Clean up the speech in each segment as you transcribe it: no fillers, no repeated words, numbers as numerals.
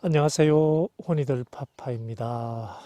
안녕하세요. 혼이들 파파입니다.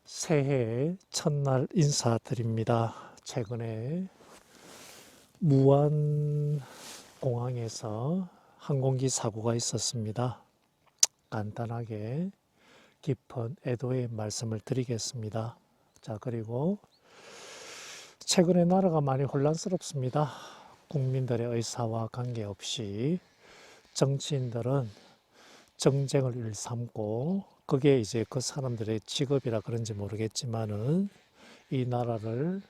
새해 첫날 인사드립니다. 최근에 무안 공항에서 항공기 사고가 있었습니다. 간단하게 깊은 애도의 말씀을 드리겠습니다. 자, 그리고 최근에 나라가 많이 혼란스럽습니다. 국민들의 의사와 관계없이 정치인들은 정쟁을 일삼고 그게 이제 그 사람들의 직업이라 그런지 모르겠지만은 이 나라를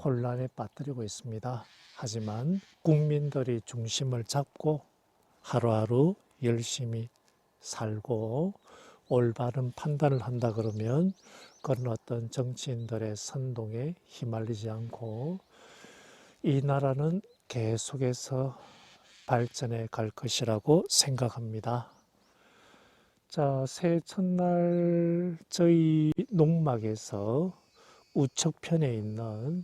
혼란에 빠뜨리고 있습니다. 하지만 국민들이 중심을 잡고 하루하루 열심히 살고 올바른 판단을 한다 그러면 그런 어떤 정치인들의 선동에 휘말리지 않고 이 나라는 계속해서 발전해 갈 것이라고 생각합니다. 자, 새해 첫날 저희 농막에서 우측편에 있는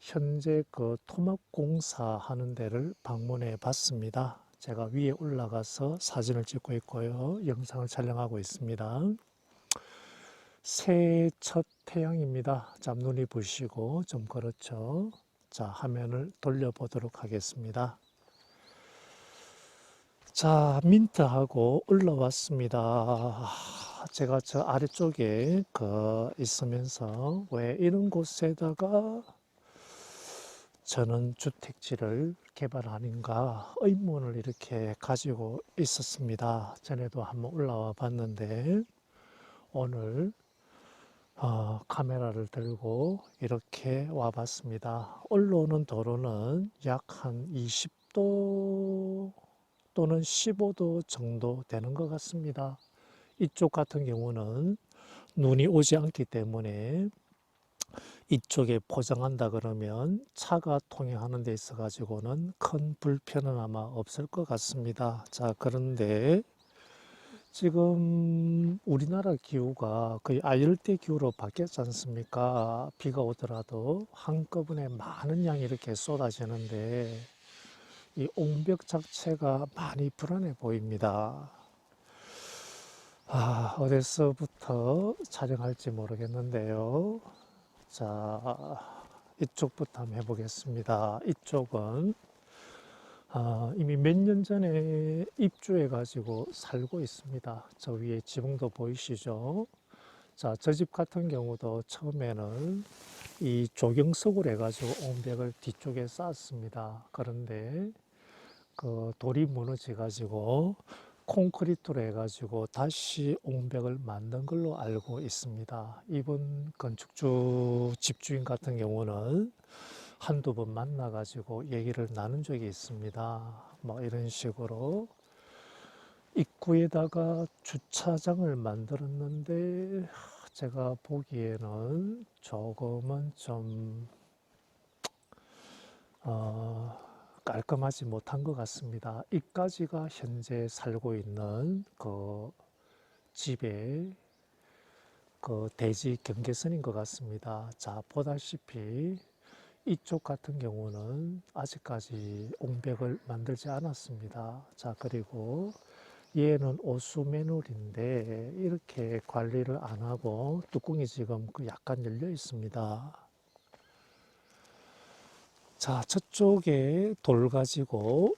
현재 그 토막 공사하는 데를 방문해 봤습니다. 제가 위에 올라가서 사진을 찍고 있고요. 영상을 촬영하고 있습니다. 새해 첫 태양입니다. 자, 눈이 부시고 좀 그렇죠. 자, 화면을 돌려보도록 하겠습니다. 자, 민트하고 올라왔습니다. 제가 저 아래쪽에 있으면서 왜 이런 곳에다가 저는 주택지를 개발하는가 의문을 이렇게 가지고 있었습니다. 전에도 한번 올라와 봤는데 오늘 카메라를 들고 이렇게 와 봤습니다. 올라오는 도로는 약 한 20도 또는 15도 정도 되는 것 같습니다. 이쪽 같은 경우는 눈이 오지 않기 때문에 이쪽에 포장한다 그러면 차가 통행하는 데 있어 가지고는 큰 불편은 아마 없을 것 같습니다. 자, 그런데 지금 우리나라 기후가 거의 아열대 기후로 바뀌었지 않습니까? 비가 오더라도 한꺼번에 많은 양이 이렇게 쏟아지는데 이 옹벽 자체가 많이 불안해 보입니다. 어디서부터 촬영할지 모르겠는데요. 자, 이쪽부터 한번 해보겠습니다. 이쪽은 이미 몇 년 전에 입주해 가지고 살고 있습니다. 저 위에 지붕도 보이시죠? 자, 저 집 같은 경우도 처음에는 이 조경석으로 해가지고 옹벽을 뒤쪽에 쌓았습니다. 그런데 그 돌이 무너져 가지고 콘크리트로 해가지고 다시 옹벽을 만든 걸로 알고 있습니다. 이번 건축주 집주인 같은 경우는 한두 번 만나가지고 얘기를 나눈 적이 있습니다. 뭐 이런 식으로 입구에다가 주차장을 만들었는데 제가 보기에는 조금은 좀 깔끔하지 못한 것 같습니다. 이까지가 현재 살고 있는 그 집의 그 대지 경계선인 것 같습니다. 자, 보다시피 이쪽 같은 경우는 아직까지 옹벽을 만들지 않았습니다. 자, 그리고 얘는 오수매놀인데 이렇게 관리를 안 하고 뚜껑이 지금 약간 열려 있습니다. 자, 저쪽에 돌 가지고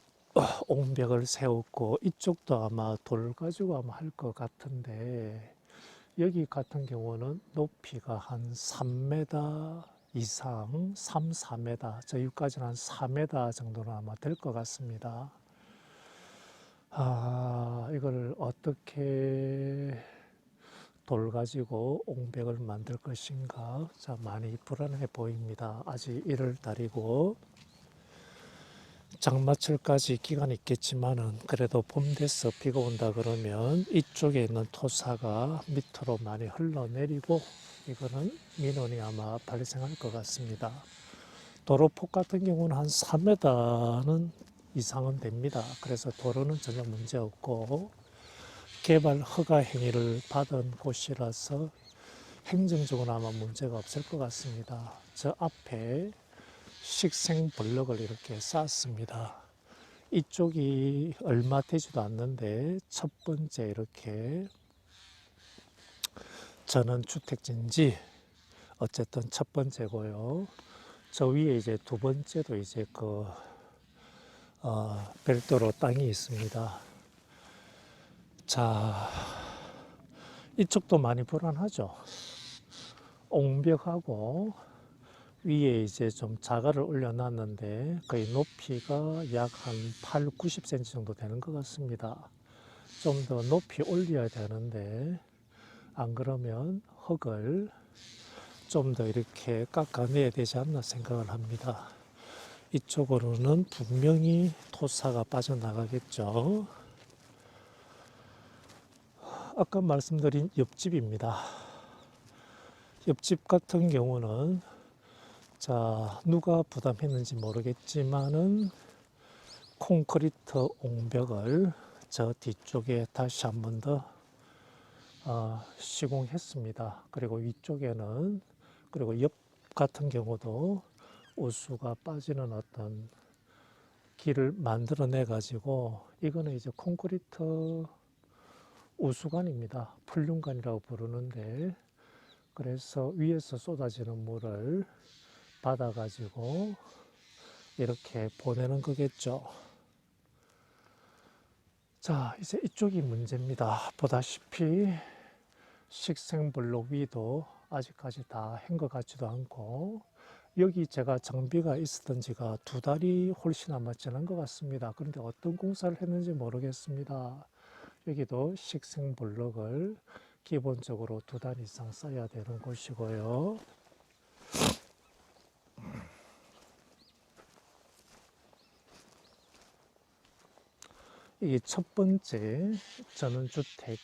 옹벽을 세웠고 이쪽도 아마 돌 가지고 아마 할 것 같은데 여기 같은 경우는 높이가 한 3m 이상, 3, 4m, 저기까지는 한 4m 정도는 아마 될 것 같습니다. 이걸 어떻게 돌 가지고 옹벽을 만들 것인가? 자, 많이 불안해 보입니다. 아직 1월 달이고 장마철까지 기간이 있겠지만은 그래도 봄 돼서 비가 온다 그러면 이쪽에 있는 토사가 밑으로 많이 흘러내리고 이거는 민원이 아마 발생할 것 같습니다. 도로폭 같은 경우는 한 3m는 이상은 됩니다. 그래서 도로는 전혀 문제 없고 개발 허가 행위를 받은 곳이라서 행정적으로 아마 문제가 없을 것 같습니다. 저 앞에 식생 블럭을 이렇게 쌓습니다. 이쪽이 얼마 되지도 않는데 첫 번째 이렇게 전원주택지인지 어쨌든 첫 번째고요. 저 위에 이제 두 번째도 이제 별도로 땅이 있습니다. 자, 이쪽도 많이 불안하죠. 옹벽하고 위에 이제 좀 자갈을 올려놨는데 거의 높이가 약 한 8, 90cm 정도 되는 것 같습니다. 좀 더 높이 올려야 되는데 안 그러면 흙을 좀 더 이렇게 깎아내야 되지 않나 생각을 합니다. 이쪽으로는 분명히 토사가 빠져나가겠죠. 아까 말씀드린 옆집입니다. 옆집 같은 경우는 자, 누가 부담했는지 모르겠지만은 콘크리트 옹벽을 저 뒤쪽에 다시 한 번 더 시공했습니다. 그리고 위쪽에는 그리고 옆 같은 경우도 우수가 빠지는 어떤 길을 만들어내 가지고 이거는 이제 콘크리트 우수관입니다. 풀륜관이라고 부르는데 그래서 위에서 쏟아지는 물을 받아 가지고 이렇게 보내는 거겠죠. 자, 이제 이쪽이 문제입니다. 보다시피 식생블록 위도 아직까지 다 한 것 같지도 않고 여기 제가 장비가 있었던 지가 2달이 훨씬 남았지 않은 것 같습니다. 그런데 어떤 공사를 했는지 모르겠습니다. 여기도 식생블록을 기본적으로 2단 이상 써야 되는 곳이고요. 이게 첫 번째 전원주택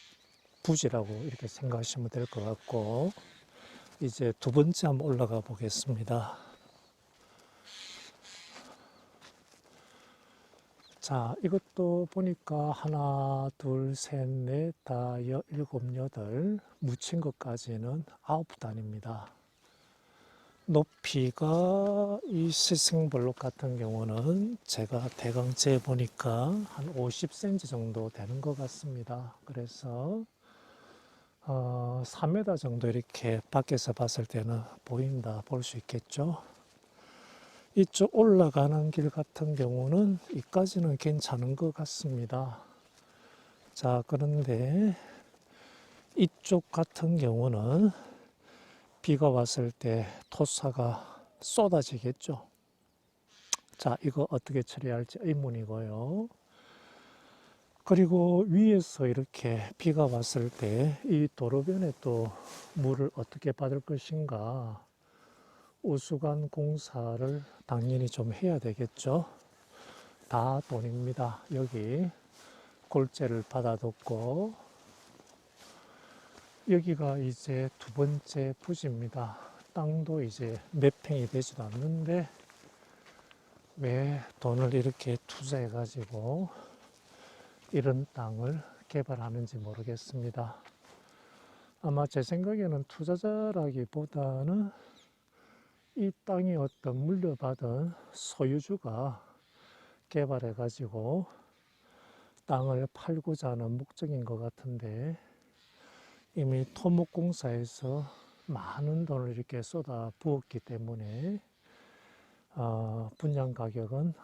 부지라고 이렇게 생각하시면 될 것 같고 이제 두 번째 한번 올라가 보겠습니다. 자, 이것도 보니까 하나, 둘, 셋, 넷, 다 일곱, 여덟 묻힌 것까지는 9단입니다. 높이가 이 시승블록 같은 경우는 제가 대강 재보니까 한 50cm 정도 되는 것 같습니다. 그래서 3m 정도 이렇게 밖에서 봤을 때는 보인다 볼 수 있겠죠. 이쪽 올라가는 길 같은 경우는 이까지는 괜찮은 것 같습니다. 자, 그런데 이쪽 같은 경우는 비가 왔을 때 토사가 쏟아지겠죠. 자, 이거 어떻게 처리할지 의문이고요. 그리고 위에서 이렇게 비가 왔을 때 이 도로변에 또 물을 어떻게 받을 것인가 우수관 공사를 당연히 좀 해야 되겠죠. 다 돈입니다. 여기 골재를 받아뒀고 여기가 이제 두 번째 부지입니다. 땅도 이제 몇 평이 되지도 않는데 왜 돈을 이렇게 투자해 가지고 이런 땅을 개발하는지 모르겠습니다. 아마 제 생각에는 투자자라기보다는 이 땅이 어떤 물려받은 소유주가 개발해 가지고 땅을 팔고자 하는 목적인 것 같은데 이미 토목공사에서 많은 돈을 이렇게 쏟아 부었기 때문에 분양 가격은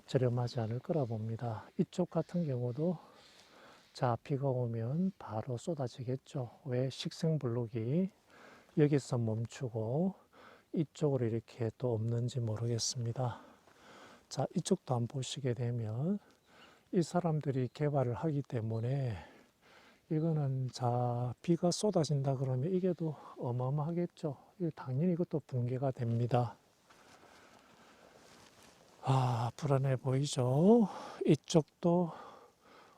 저렴하지 않을 거라 봅니다. 이쪽 같은 경우도 자, 비가 오면 바로 쏟아지겠죠. 왜 식생블록이 여기서 멈추고 이쪽으로 이렇게 또 없는지 모르겠습니다. 자, 이쪽도 한번 보시게 되면 이 사람들이 개발을 하기 때문에 이거는 자, 비가 쏟아진다 그러면 이게 또 어마어마하겠죠. 당연히 이것도 붕괴가 됩니다. 불안해 보이죠? 이쪽도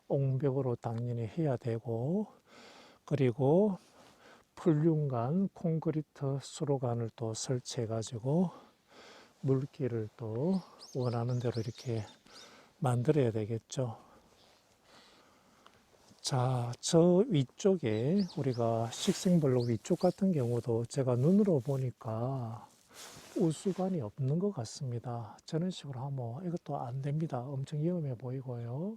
옹벽으로 당연히 해야 되고, 그리고 풀륜관, 콘크리트 수로관을 또 설치해 가지고 물길을 또 원하는 대로 이렇게 만들어야 되겠죠. 자, 저 위쪽에 우리가 식생블록 위쪽 같은 경우도 제가 눈으로 보니까 우수관이 없는 것 같습니다. 저런 식으로 하면 이것도 안 됩니다. 엄청 위험해 보이고요.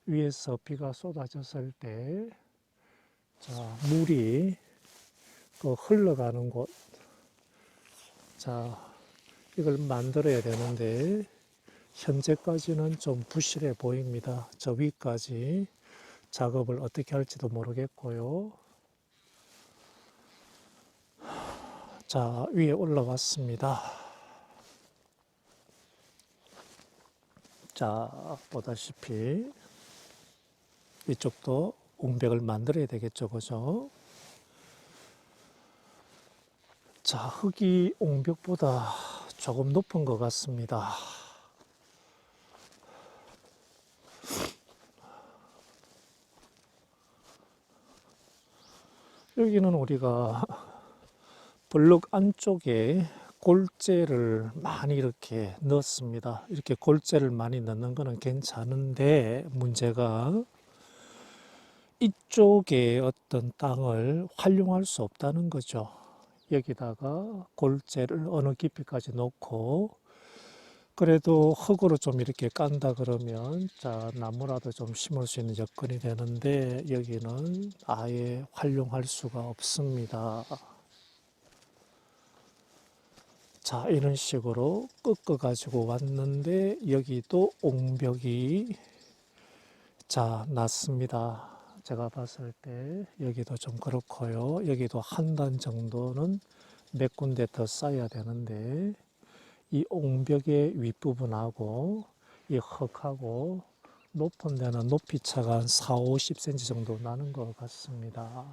위에서 비가 쏟아졌을 때, 자, 물이 그 흘러가는 곳, 자, 이걸 만들어야 되는데, 현재까지는 좀 부실해 보입니다. 저 위까지 작업을 어떻게 할지도 모르겠고요. 자, 위에 올라왔습니다. 자, 보다시피 이쪽도 옹벽을 만들어야 되겠죠, 그죠? 자, 흙이 옹벽보다 조금 높은 것 같습니다. 여기는 우리가 블록 안쪽에 골재를 많이 이렇게 넣었습니다. 이렇게 골재를 많이 넣는 거는 괜찮은데, 문제가 이쪽에 어떤 땅을 활용할 수 없다는 거죠. 여기다가 골재를 어느 깊이까지 놓고, 그래도 흙으로 좀 이렇게 깐다 그러면, 자, 나무라도 좀 심을 수 있는 여건이 되는데, 여기는 아예 활용할 수가 없습니다. 자, 이런 식으로 꺾어 가지고 왔는데, 여기도 옹벽이, 자, 났습니다. 제가 봤을 때 여기도 좀 그렇고요. 여기도 한 단 정도는 몇 군데 더 쌓아야 되는데, 이 옹벽의 윗부분하고 이 흙하고 높은 데는 높이 차가 한 4, 50cm 정도 나는 것 같습니다.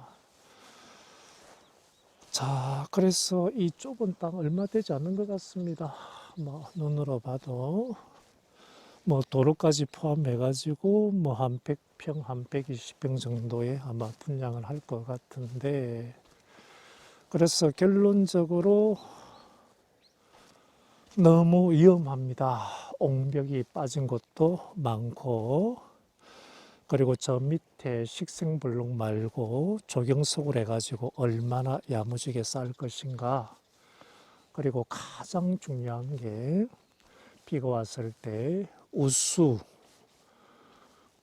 자, 그래서 이 좁은 땅 얼마 되지 않는 것 같습니다. 뭐 눈으로 봐도 뭐 도로까지 포함해 가지고 뭐 한 100평, 한 120평 정도의 아마 분양을 할 것 같은데, 그래서 결론적으로 너무 위험합니다. 옹벽이 빠진 곳도 많고, 그리고 저 밑에 식생블록 말고 조경석을 해가지고 얼마나 야무지게 쌓을 것인가. 그리고 가장 중요한 게 비가 왔을 때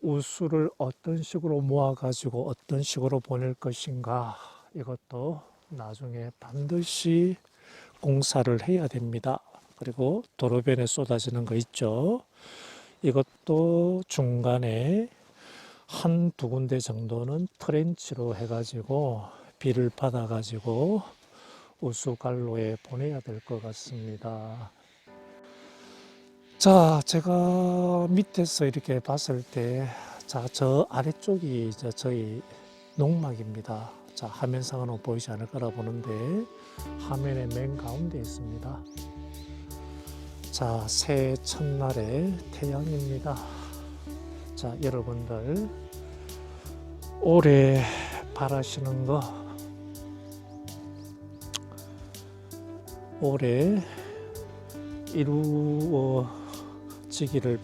우수를 어떤 식으로 모아가지고 어떤 식으로 보낼 것인가. 이것도 나중에 반드시 공사를 해야 됩니다. 그리고 도로변에 쏟아지는 거 있죠. 이것도 중간에 한 두 군데 정도는 트렌치로 해가지고 비를 받아가지고 우수관로에 보내야 될 것 같습니다. 자, 제가 밑에서 이렇게 봤을 때, 자, 저 아래쪽이 이제 저희 농막입니다. 자, 화면상으로 보이지 않을 거라 보는데, 화면의 맨 가운데 있습니다. 자, 새해 첫날의 태양입니다. 자, 여러분들 올해 바라시는 거, 올해 이루어지기를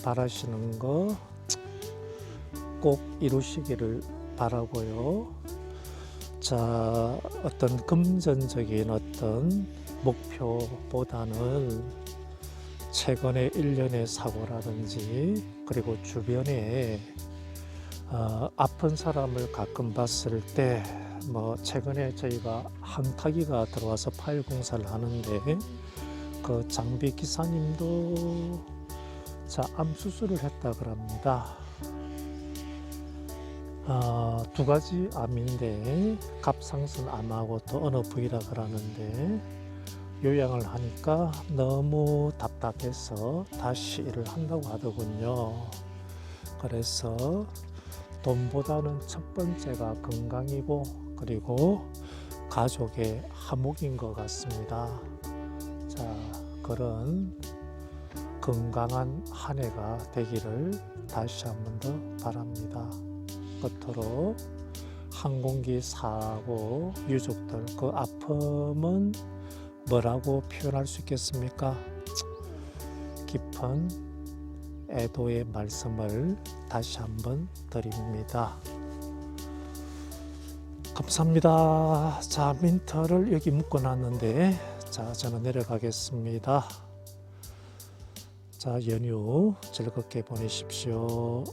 바라시는 거 꼭 이루시기를 바라고요. 자, 어떤 금전적인 어떤 목표보다는 최근의 일련의 사고라든지, 그리고 주변에 아픈 사람을 가끔 봤을 때, 뭐 최근에 저희가 항타기가 들어와서 파일 공사를 하는데, 그 장비 기사님도 자, 암 수술을 했다 그럽니다. 두 가지 암인데 갑상선 암하고 또 어느 부위라 그러는데, 요양을 하니까 너무 답답해서 다시 일을 한다고 하더군요. 그래서 돈보다는 첫 번째가 건강이고, 그리고 가족의 화목인 것 같습니다. 자, 그런 건강한 한 해가 되기를 다시 한 번 더 바랍니다. 끝으로 항공기 사고 유족들 그 아픔은 뭐라고 표현할 수 있겠습니까? 깊은 애도의 말씀을 다시 한번 드립니다. 감사합니다. 자, 민터를 여기 묶어 놨는데, 자, 저는 내려가겠습니다. 자, 연휴 즐겁게 보내십시오.